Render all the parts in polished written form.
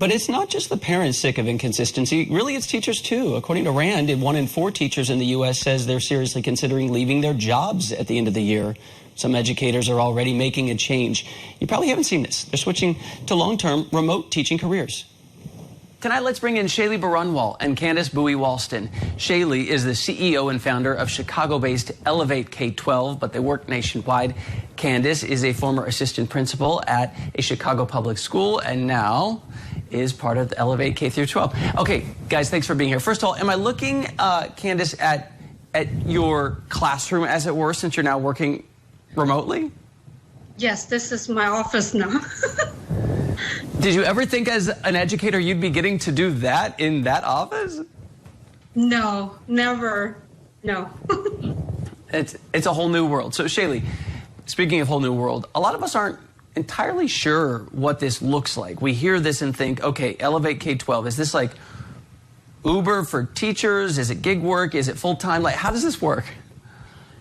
But it's not just the parents sick of inconsistency. Really, it's teachers, too. According to RAND, 1 in 4 teachers in the U.S. says they're seriously considering leaving their jobs at the end of the year. Some educators are already making a change. You probably haven't seen this. They're switching to long-term remote teaching careers. Tonight, let's bring in Shaily Baranwal and Candace Bui-Watson. Shaily is the CEO and founder of Chicago-based Elevate K-12, but they work nationwide. Candace is a former assistant principal at a Chicago public school and now is part of the Elevate K-12. Okay, guys, thanks for being here. First of all, am I looking, Candace, at your classroom, as it were, since you're now working remotely? Yes, this is my office now. Did you ever think as an educator you'd be getting to do that in that office? No, never. No. It's a whole new world. So Shaily, speaking of whole new world, a lot of us aren't entirely sure what this looks like. We hear this and think, okay, Elevate K-12, is this like Uber for teachers? Is it gig work? Is it full-time? Like, how does this work?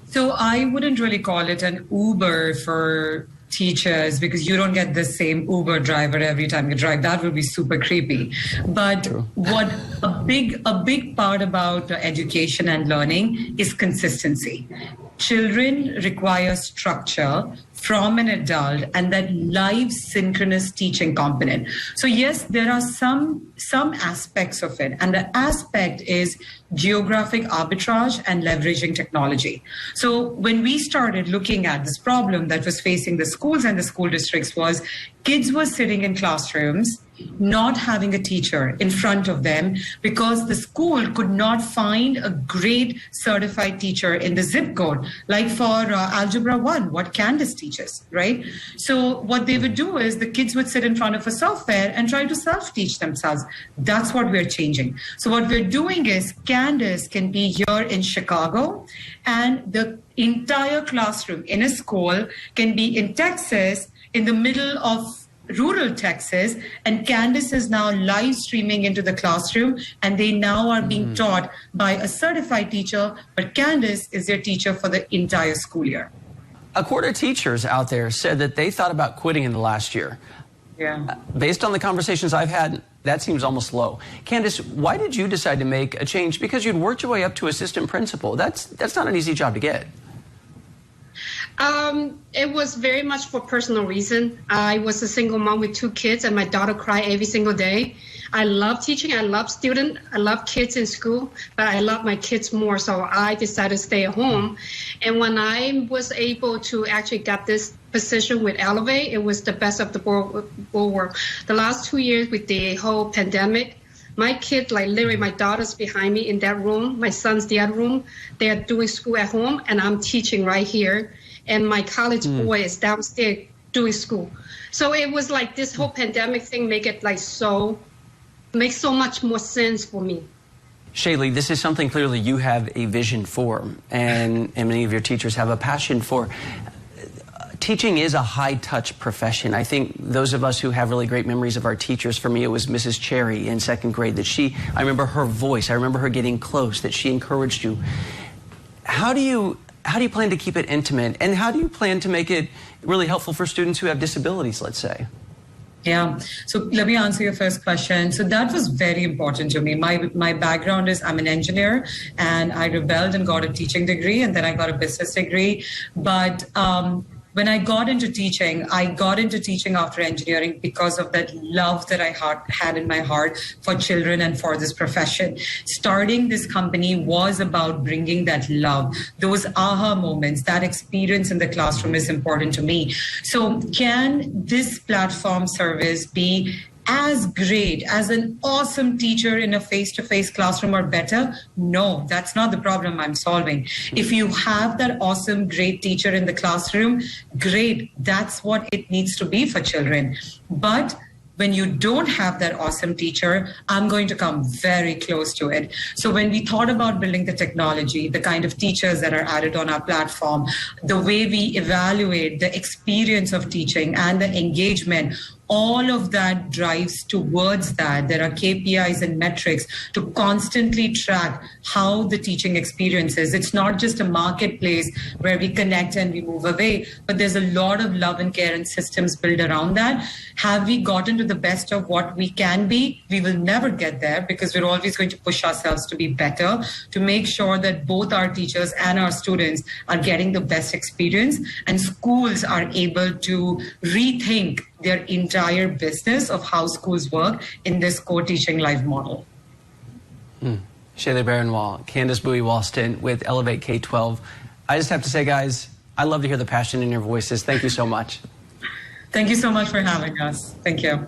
So I wouldn't really call it an Uber for teachers because you don't get the same Uber driver every time you drive. That would be super creepy. But what a big part about education and learning is consistency. Children require structure from an adult and that live synchronous teaching component. So yes, there are some aspects of it, and the aspect is geographic arbitrage and leveraging technology. So when we started looking at this problem that was facing the schools and the school districts was kids were sitting in classrooms not having a teacher in front of them because the school could not find a great certified teacher in the zip code, like for Algebra 1, what Candace teaches, right? So what they would do is the kids would sit in front of a software and try to self-teach themselves. That's what we're changing. So what we're doing is Candace can be here in Chicago and the entire classroom in a school can be in Texas in the middle of rural Texas, and Candace is now live streaming into the classroom and they now are being taught by a certified teacher, but Candace is their teacher for the entire school year. A quarter of teachers out there said that they thought about quitting in the last year. Yeah. Based on the conversations I've had, that seems almost low. Candace, why did you decide to make a change? Because you'd worked your way up to assistant principal. That's not an easy job to get. It was very much for personal reason. I was a single mom with 2 kids and my daughter cried every single day. I love teaching, I love students, I love kids in school, but I love my kids more, so I decided to stay at home. And when I was able to actually get this position with Elevate, it was the best of the both world. The last 2 years with the whole pandemic, my kids, like literally my daughter's behind me in that room, my son's the other room, they're doing school at home and I'm teaching right here. And my college boy is downstairs doing school. So it was like this whole pandemic thing makes so much more sense for me. Shaily, this is something clearly you have a vision for, and many of your teachers have a passion for. Teaching is a high-touch profession. I think those of us who have really great memories of our teachers, for me it was Mrs. Cherry in 2nd grade, I remember her voice, I remember her getting close, that she encouraged you. How do you plan to keep it intimate, and how do you plan to make it really helpful for students who have disabilities, let's say? Yeah, so let me answer your first question. So that was very important to me. My background is I'm an engineer, and I rebelled and got a teaching degree, and then I got a business degree. But when I got into teaching after engineering because of that love that I had in my heart for children and for this profession. Starting this company was about bringing that love, those aha moments, that experience in the classroom is important to me. So can this platform service be as great as an awesome teacher in a face-to-face classroom or better? No, that's not the problem I'm solving. If you have that awesome, great teacher in the classroom, great, that's what it needs to be for children. But when you don't have that awesome teacher, I'm going to come very close to it. So when we thought about building the technology, the kind of teachers that are added on our platform, the way we evaluate the experience of teaching and the engagement, all of that drives towards that. There are KPIs and metrics to constantly track how the teaching experience is. It's not just a marketplace where we connect and we move away, but there's a lot of love and care and systems built around that. Have we gotten to the best of what we can be? We will never get there because we're always going to push ourselves to be better, to make sure that both our teachers and our students are getting the best experience, and schools are able to rethink their entire business of how schools work in this co-teaching live model. Shaily Baranwal, Candace Bui-Watson with Elevate K-12. I just have to say, guys, I love to hear the passion in your voices. Thank you so much. Thank you so much for having us. Thank you.